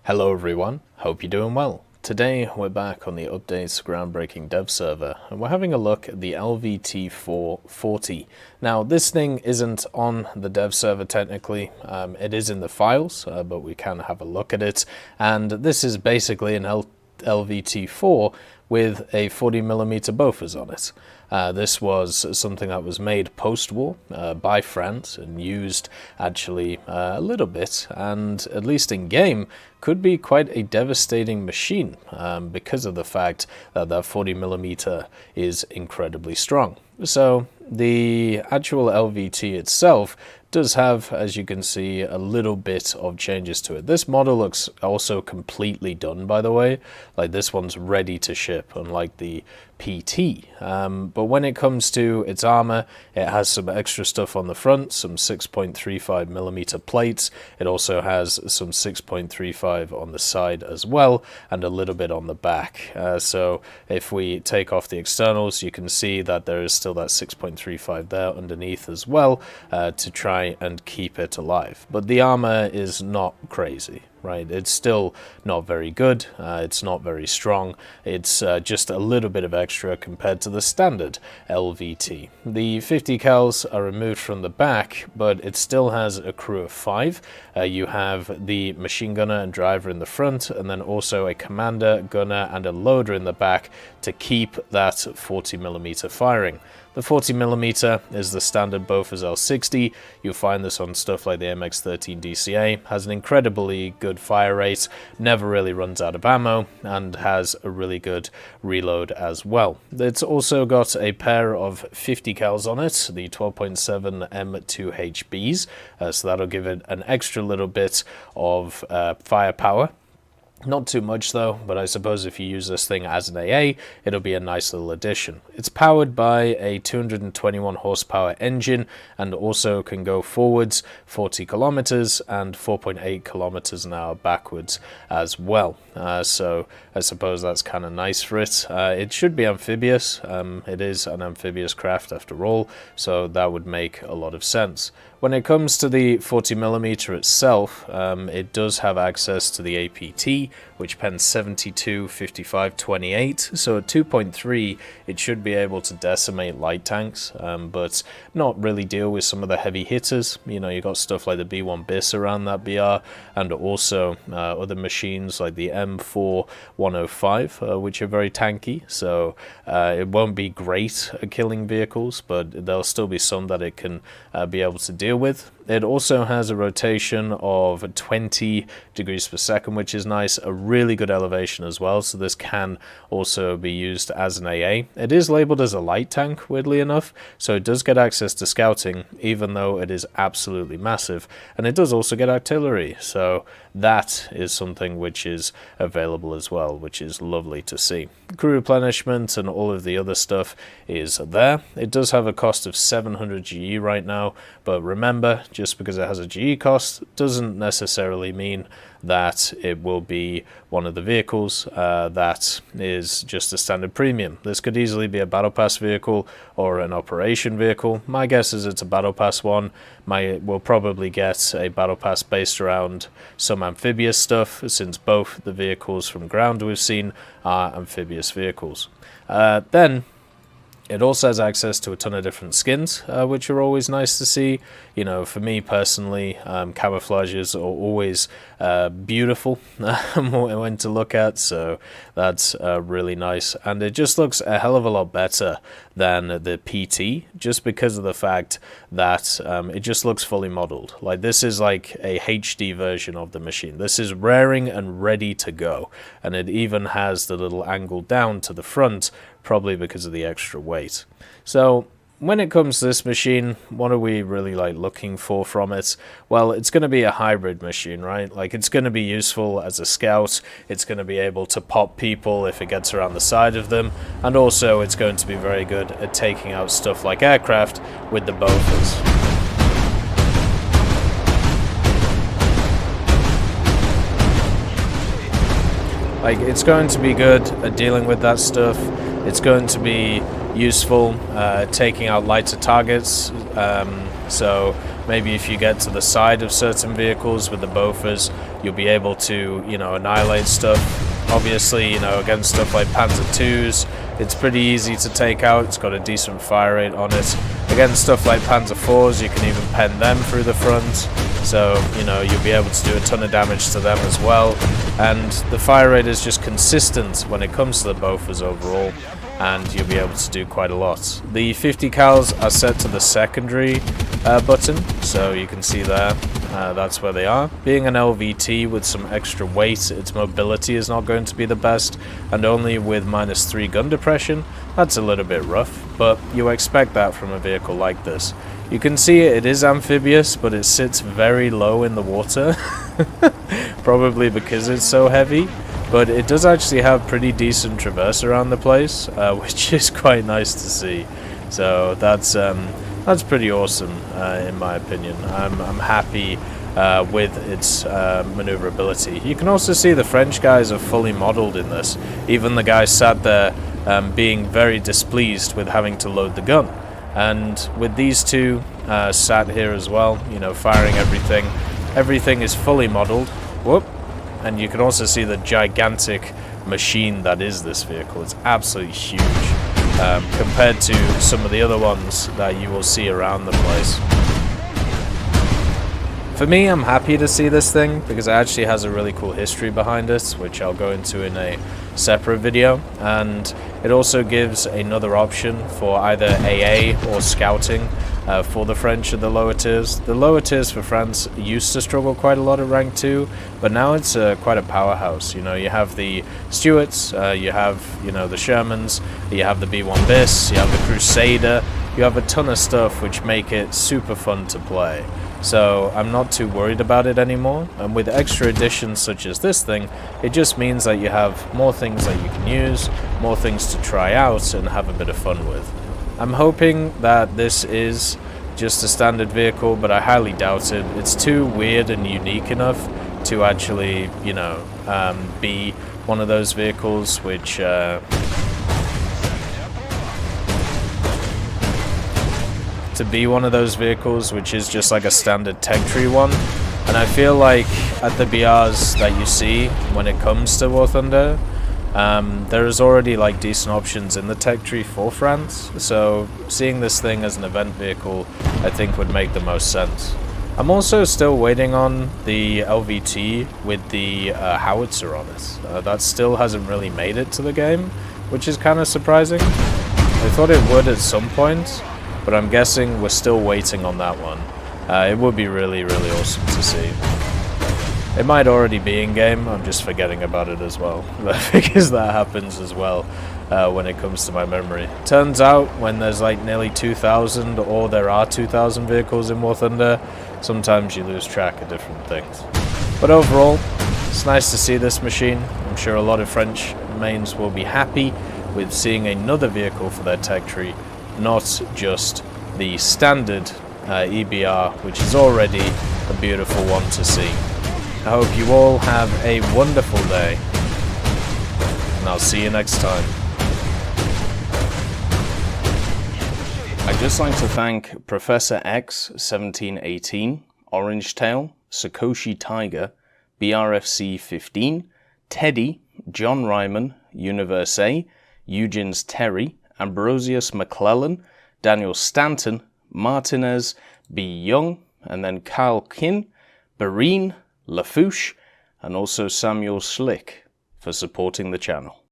Hello everyone, hope you're doing well. Today we're back on the Updates groundbreaking dev server and we're having a look at the LVT-4 40. Now this thing isn't on the dev server technically, it is in the files, but we can have a look at it, and this is basically an LVT-4 with a 40mm Bofors on it. This was something that was made post-war by France and used actually a little bit, and at least in game could be quite a devastating machine because of the fact that that 40mm is incredibly strong. So the actual LVT itself does have, as you can see, a little bit of changes to it. This model looks also completely done, by the way. Like, this one's ready to ship, unlike the PT. But when it comes to its armor, it has some extra stuff on the front, some 6.35mm plates. It also has some 6.35 on the side as well, and a little bit on the back. So if we take off the externals, you can see that there is still that 6.35 there underneath as well, to try and keep it alive. But the armor is not crazy, right? It's still not very good, it's not very strong, it's just a little bit of extra compared to the standard LVT. The 50 cals are removed from the back, but it still has a crew of 5. You have the machine gunner and driver in the front, and then also a commander, gunner, and a loader in the back to keep that 40mm firing. The 40mm is the standard Bofors L60. You'll find this on stuff like the MX-13 DCA, has an incredibly good fire rate, never really runs out of ammo, and has a really good reload as well. It's also got a pair of 50 cals on it, the 12.7 M2HBs, so that'll give it an extra little bit of firepower. Not too much though, but I suppose if you use this thing as an AA, it'll be a nice little addition. It's powered by a 221 horsepower engine and also can go forwards 40 kilometers and 4.8 kilometers an hour backwards as well. So I suppose that's kind of nice for it. It should be amphibious. It is an amphibious craft after all, so that would make a lot of sense. When it comes to the 40mm itself, it does have access to the APT, which pens 72, 55, 28, so at 2.3 it should be able to decimate light tanks, but not really deal with some of the heavy hitters. You know, you got stuff like the B1 BIS around that BR, and also other machines like the M4 105, which are very tanky, so it won't be great at killing vehicles, but there'll still be some that it can be able to deal with. It also has a rotation of 20 degrees per second, which is nice, a really good elevation as well, so this can also be used as an AA. It is labeled as a light tank, weirdly enough, so it does get access to scouting, even though it is absolutely massive, and it does also get artillery, so that is something which is available as well, which is lovely to see. Crew replenishment and all of the other stuff is there. It does have a cost of 700 GE right now, but remember, just because it has a GE cost doesn't necessarily mean that it will be one of the vehicles that is just a standard premium. This could easily be a battle pass vehicle or an operation vehicle. My guess is it's a battle pass one. We'll probably get a battle pass based around some amphibious stuff, since both the vehicles from ground we've seen are amphibious vehicles. Then it also has access to a ton of different skins, which are always nice to see. You know, for me personally, camouflages are always beautiful when to look at, so that's really nice. And it just looks a hell of a lot better than the PT, just because of the fact that it just looks fully modeled. Like, this is like a HD version of the machine. This is raring and ready to go, and it even has the little angle down to the front, probably because of the extra weight. So when it comes to this machine, what are we really looking for from it? Well, it's going to be a hybrid machine, right? Like, it's going to be useful as a scout, it's going to be able to pop people if it gets around the side of them, and also it's going to be very good at taking out stuff like aircraft with the Bofors. Like, it's going to be good at dealing with that stuff. It's going to be useful taking out lighter targets, so maybe if you get to the side of certain vehicles with the Bofors, you'll be able to, you know, annihilate stuff. Obviously, you know, against stuff like Panzer IIs, it's pretty easy to take out. It's got a decent fire rate on it. Against stuff like Panzer IVs, you can even pen them through the front. So, you know, you'll be able to do a ton of damage to them as well. And the fire rate is just consistent when it comes to the Bofors overall, and you'll be able to do quite a lot. The 50 cals are set to the secondary button, so you can see there, that's where they are. Being an LVT with some extra weight, its mobility is not going to be the best, and only with -3 gun depression, that's a little bit rough, but you expect that from a vehicle like this. You can see it is amphibious, but it sits very low in the water, probably because it's so heavy. But it does actually have pretty decent traverse around the place, which is quite nice to see. So that's pretty awesome in my opinion. I'm happy with its maneuverability. You can also see the French guys are fully modeled in this. Even the guy sat there being very displeased with having to load the gun. And with these two sat here as well, you know, firing everything. Everything is fully modeled. Whoop. And you can also see the gigantic machine that is this vehicle. It's absolutely huge compared to some of the other ones that you will see around the place. For me, I'm happy to see this thing because it actually has a really cool history behind it, which I'll go into in a separate video. And it also gives another option for either AA or scouting for the French at the lower tiers. The lower tiers for France used to struggle quite a lot at rank 2, but now it's quite a powerhouse. You know, you have the Stuarts, you have, you know, the Shermans, you have the B1 Bis, you have the Crusader, you have a ton of stuff which make it super fun to play. So I'm not too worried about it anymore, and with extra additions such as this thing, it just means that you have more things that you can use, more things to try out and have a bit of fun with. I'm hoping that this is just a standard vehicle, but I highly doubt it. It's too weird and unique enough to actually, you know, be one of those vehicles which is just like a standard tech tree one. And I feel like at the BRs that you see when it comes to War Thunder, there is already like decent options in the tech tree for France, so seeing this thing as an event vehicle I think would make the most sense. I'm also still waiting on the LVT with the howitzer on it. That still hasn't really made it to the game, which is kind of surprising. I thought it would at some point, but I'm guessing we're still waiting on that one. It would be really, really awesome to see. It might already be in-game, I'm just forgetting about it as well, because that happens as well when it comes to my memory. Turns out, when there's like nearly 2,000, or there are 2,000 vehicles in War Thunder, sometimes you lose track of different things. But overall, it's nice to see this machine. I'm sure a lot of French mains will be happy with seeing another vehicle for their tech tree, not just the standard EBR, which is already a beautiful one to see. I hope you all have a wonderful day, and I'll see you next time. I'd just like to thank Professor X 1718, Orange Tail, Sakoshi Tiger, BRFC 15, Teddy, John Ryman, Universe A, Eugens Terry, Ambrosius McClellan, Daniel Stanton, Martinez, B. Young, and then Kyle Kin, Bareen, Lafouche, and also Samuel Slick for supporting the channel.